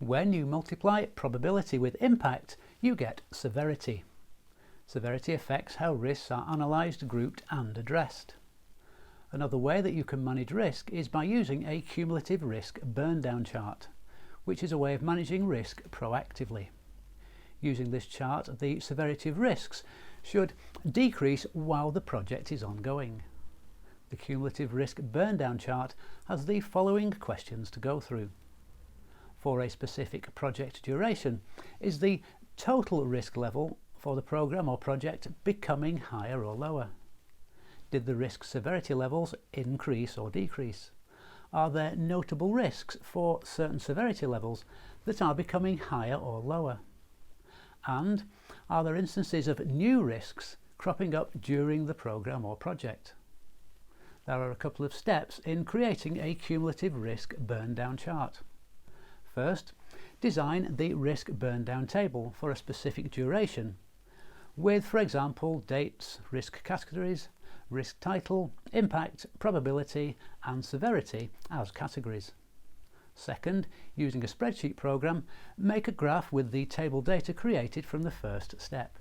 When you multiply probability with impact, you get severity. Severity affects how risks are analysed, grouped and addressed. Another way that you can manage risk is by using a cumulative risk burndown chart, which is a way of managing risk proactively. Using this chart, the severity of risks should decrease while the project is ongoing. The cumulative risk burndown chart has the following questions to go through. For a specific project duration, is the total risk level for the program or project becoming higher or lower? Did the risk severity levels increase or decrease? Are there notable risks for certain severity levels that are becoming higher or lower? And are there instances of new risks cropping up during the program or project? There are a couple of steps in creating a cumulative risk burndown chart. First, design the risk burndown table for a specific duration with, for example, dates, risk categories, risk title, impact, probability and severity as categories. Second, using a spreadsheet program, make a graph with the table data created from the first step.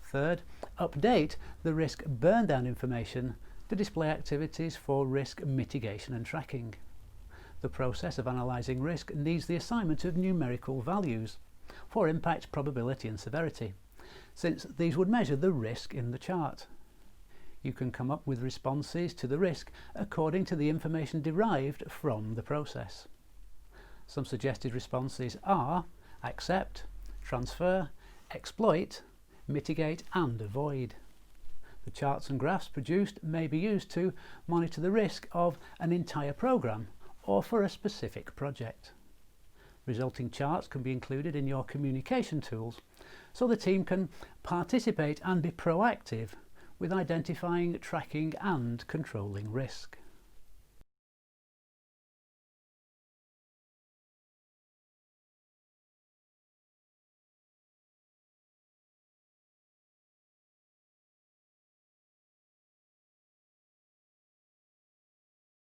Third, update the risk burndown information to display activities for risk mitigation and tracking. The process of analysing risk needs the assignment of numerical values for impact, probability and severity, since these would measure the risk in the chart. You can come up with responses to the risk according to the information derived from the process. Some suggested responses are accept, transfer, exploit, mitigate and avoid. The charts and graphs produced may be used to monitor the risk of an entire program or for a specific project. Resulting charts can be included in your communication tools so the team can participate and be proactive with identifying, tracking and controlling risk.